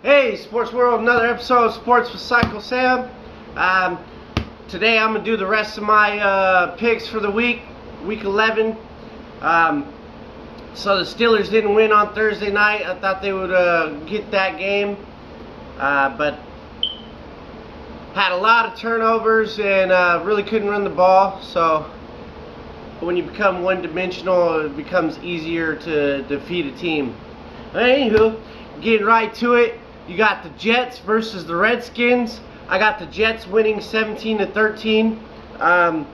Hey, Sports World, another episode of Sports with Psycho Sam. Today I'm going to do the rest of my picks for the week 11. So the Steelers didn't win on Thursday night. I thought they would get that game, but had a lot of turnovers and really couldn't run the ball. So when you become one-dimensional, it becomes easier to defeat a team. Anywho, getting right to it. You got the Jets versus the Redskins. I got the Jets winning 17-13.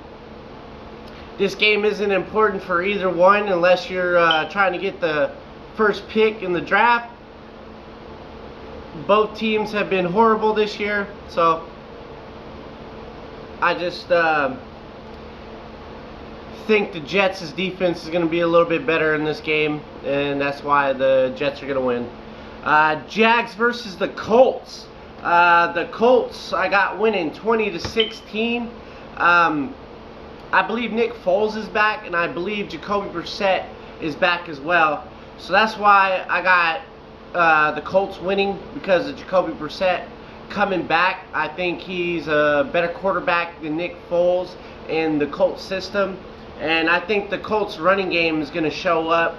This game isn't important for either one unless you're trying to get the first pick in the draft. Both teams have been horrible this year, so I just think the Jets' defense is going to be a little bit better in this game, and that's why the Jets are going to win. Jags versus the Colts. The Colts I got winning 20-16. I believe Nick Foles is back, and I believe Jacoby Brissett is back as well. So that's why I got the Colts winning, because of Jacoby Brissett coming back. I think he's a better quarterback than Nick Foles in the Colts system, and I think the Colts running game is going to show up.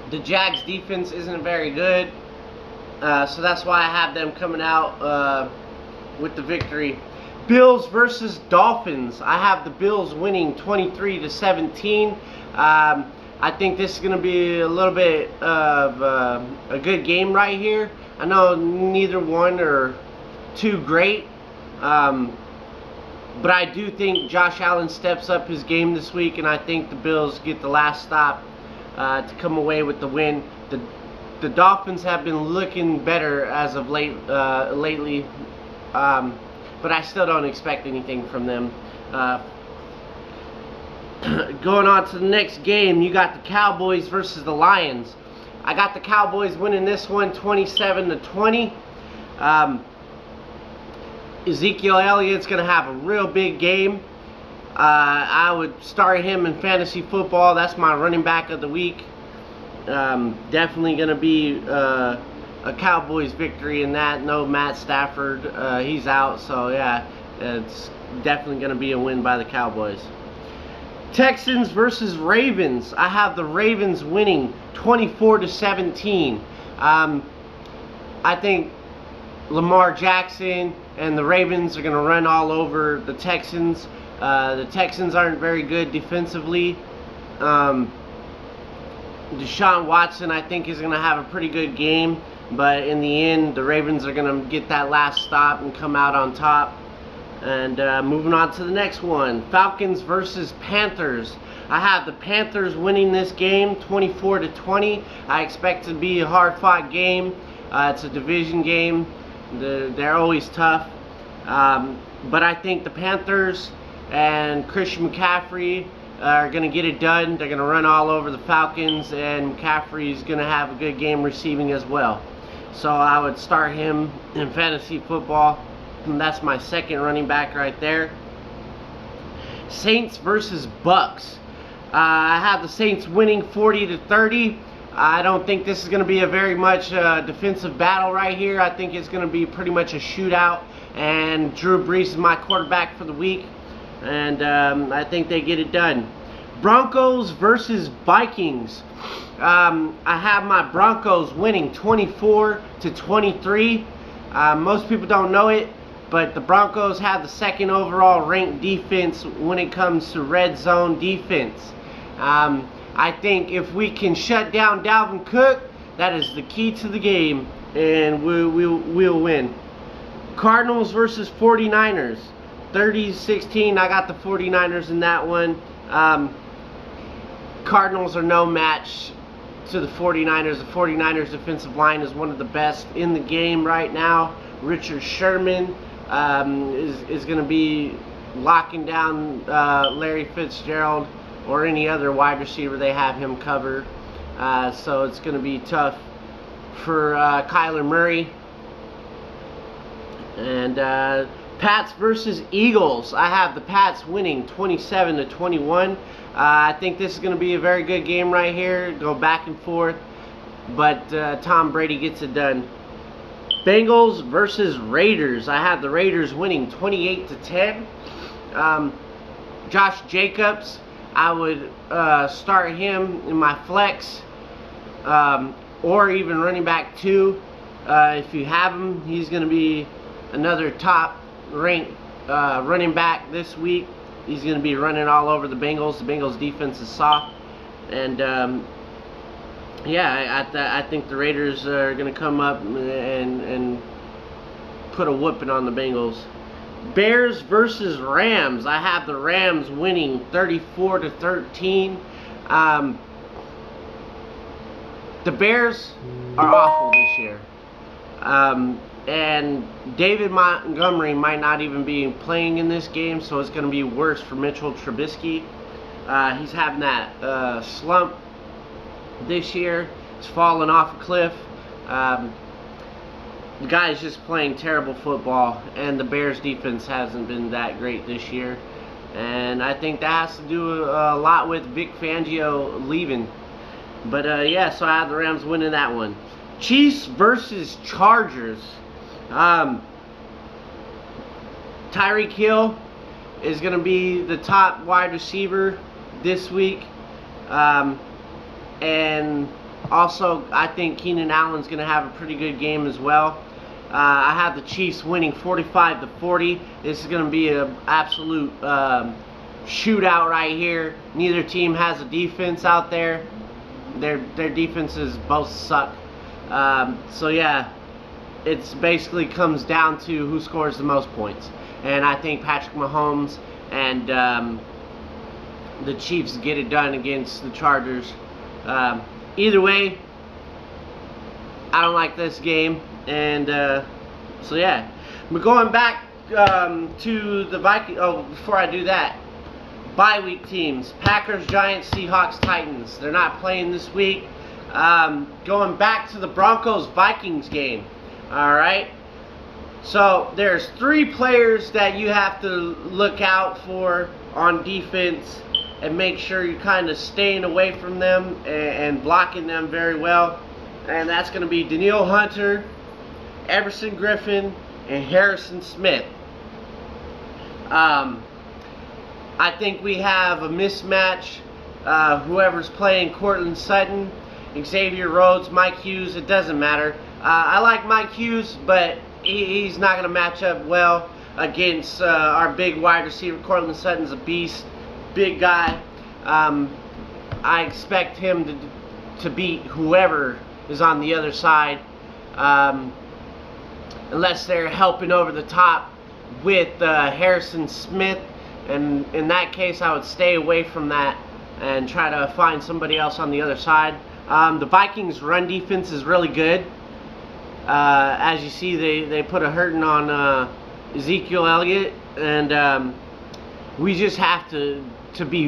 The Jags defense isn't very good, so that's why I have them coming out with the victory. Bills versus Dolphins. I have the Bills winning 23-17. I think this is going to be a little bit of a good game right here. I know neither one are too great, but I do think Josh Allen steps up his game this week, and I think the Bills get the last stop to come away with the win. The Dolphins have been looking better as of lately, but I still don't expect anything from them. Going on to the next game, you got the Cowboys versus the Lions. I got the Cowboys winning this one 27-20. Ezekiel Elliott's going to have a real big game. I would start him in fantasy football. That's my running back of the week. Definitely going to be a Cowboys victory in that. No Matt Stafford. He's out. So, yeah, it's definitely going to be a win by the Cowboys. Texans versus Ravens. I have the Ravens winning 24-17. I think Lamar Jackson and the Ravens are going to run all over the Texans. The Texans aren't very good defensively. Deshaun Watson, I think, is going to have a pretty good game, but in the end, the Ravens are going to get that last stop and come out on top. And moving on to the next one, Falcons versus Panthers. I have the Panthers winning this game 24-20. I expect it to be a hard-fought game. It's a division game. They're always tough. But I think the Panthers and Christian McCaffrey are going to get it done. They're going to run all over the Falcons, and McCaffrey's going to have a good game receiving as well. So I would start him in fantasy football, and that's my second running back right there. Saints versus Bucks. I have the Saints winning 40-30. I don't think this is going to be a very much defensive battle right here. I think it's going to be pretty much a shootout, and Drew Brees is my quarterback for the week. And I think they get it done. Broncos versus Vikings. I have my Broncos winning 24-23. Most people don't know it, but the Broncos have the second overall ranked defense when it comes to red zone defense. I think if we can shut down Dalvin Cook, that is the key to the game, and we'll win. Cardinals versus 49ers. 30-16, I got the 49ers in that one. Cardinals are no match to the 49ers. The 49ers defensive line is one of the best in the game right now. Richard Sherman is going to be locking down Larry Fitzgerald or any other wide receiver they have him covered. So it's going to be tough for Kyler Murray. And Pats versus Eagles. I have the Pats winning 27-21. I think this is going to be a very good game right here. Go back and forth. but Tom Brady gets it done. Bengals versus Raiders. I have the Raiders winning 28-10. Josh Jacobs, I would start him in my flex, or even running back 2. If you have him, he's going to be another top-ranked running back this week. He's going to be running all over the Bengals. The Bengals defense is soft, and yeah, I think the Raiders are going to come up and put a whooping on the Bengals. Bears versus Rams. I have the Rams winning 34-13. The Bears are awful this year. And David Montgomery might not even be playing in this game, so it's going to be worse for Mitchell Trubisky. He's having that slump this year. He's falling off a cliff. The guy is just playing terrible football, and the Bears defense hasn't been that great this year. And I think that has to do a lot with Vic Fangio leaving. But yeah, so I have the Rams winning that one. Chiefs versus Chargers. Tyreek Hill is going to be the top wide receiver this week. And also, I think Keenan Allen's going to have a pretty good game as well. I have the Chiefs winning 45-40. This is going to be an absolute shootout right here. Neither team has a defense out there. Their defenses both suck. So yeah, it's basically comes down to who scores the most points. And I think Patrick Mahomes and the Chiefs get it done against the Chargers. Either way, I don't like this game. And so yeah, we're going back to the Vikings. Oh, before I do that, bye week teams: Packers, Giants, Seahawks, Titans. They're not playing this week. Going back to the Broncos Vikings game. All right. So there's 3 players that you have to look out for on defense and make sure you're kind of staying away from them and blocking them very well. And that's going to be Danielle Hunter, Everson Griffin, and Harrison Smith. I think we have a mismatch. Whoever's playing Courtland Sutton, Xavier Rhodes, Mike Hughes, it doesn't matter. I like Mike Hughes, but he's not going to match up well against our big wide receiver. Courtland Sutton's a beast, big guy. I expect him to beat whoever is on the other side, unless they're helping over the top with Harrison Smith. And in that case, I would stay away from that and try to find somebody else on the other side. The Vikings' run defense is really good. As you see, they put a hurting on Ezekiel Elliott, and we just have to be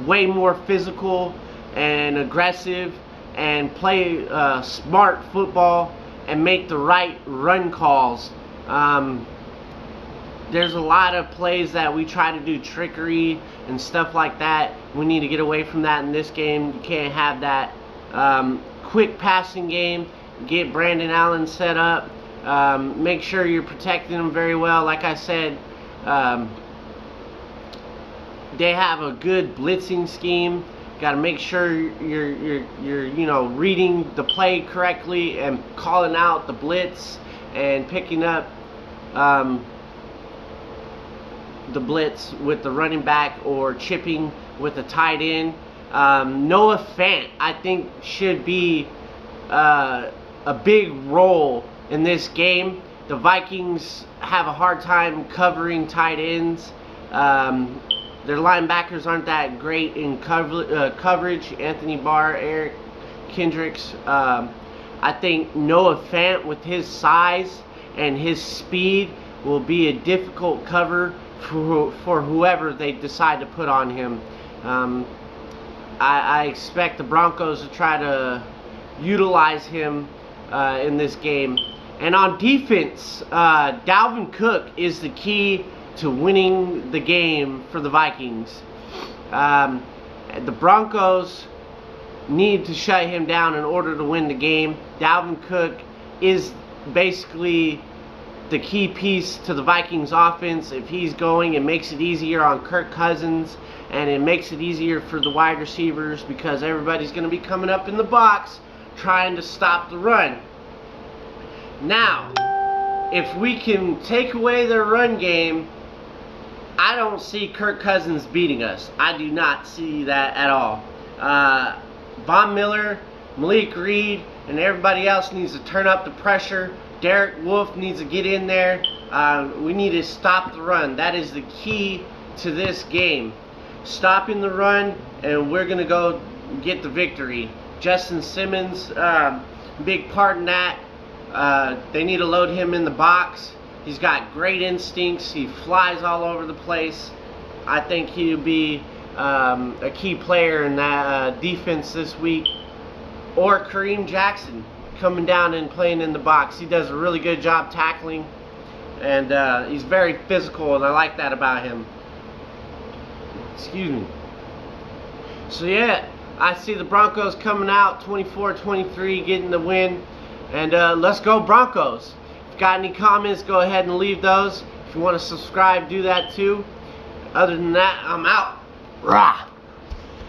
way more physical and aggressive and play smart football and make the right run calls. There's a lot of plays that we try to do trickery and stuff like that. We need to get away from that in this game. You can't have that quick passing game. Get Brandon Allen set up. Make sure you're protecting him very well. Like I said, they have a good blitzing scheme. Got to make sure you're reading the play correctly and calling out the blitz and picking up the blitz with the running back or chipping with the tight end. Noah Fant, I think, should be a big role in this game. The Vikings have a hard time covering tight ends. Their linebackers aren't that great in coverage. Anthony Barr, Eric Kendricks. I think Noah Fant, with his size and his speed, will be a difficult cover for whoever they decide to put on him. I expect the Broncos to try to utilize him in this game. And on defense, Dalvin Cook is the key to winning the game for the Vikings. The Broncos need to shut him down in order to win the game. Dalvin Cook is basically the key piece to the Vikings offense. If he's going, it makes it easier on Kirk Cousins, and it makes it easier for the wide receivers because everybody's going to be coming up in the box trying to stop the run. Now, if we can take away their run game, I don't see Kirk Cousins beating us. I do not see that at all. Von Miller, Malik Reed, and everybody else needs to turn up the pressure. Derek Wolfe needs to get in there. We need to stop the run. That is the key to this game. Stopping the run, and we're going to go get the victory. Justin Simmons, big part in that. They need to load him in the box. He's got great instincts. He flies all over the place. I think he'll be a key player in that defense this week. Or Kareem Jackson coming down and playing in the box. He does a really good job tackling, and he's very physical, and I like that about him. Excuse me. So yeah, I see the Broncos coming out 24-23, getting the win, and let's go Broncos. If you got any comments, go ahead and leave those. If you want to subscribe, do that too. Other than that, I'm out. Rah!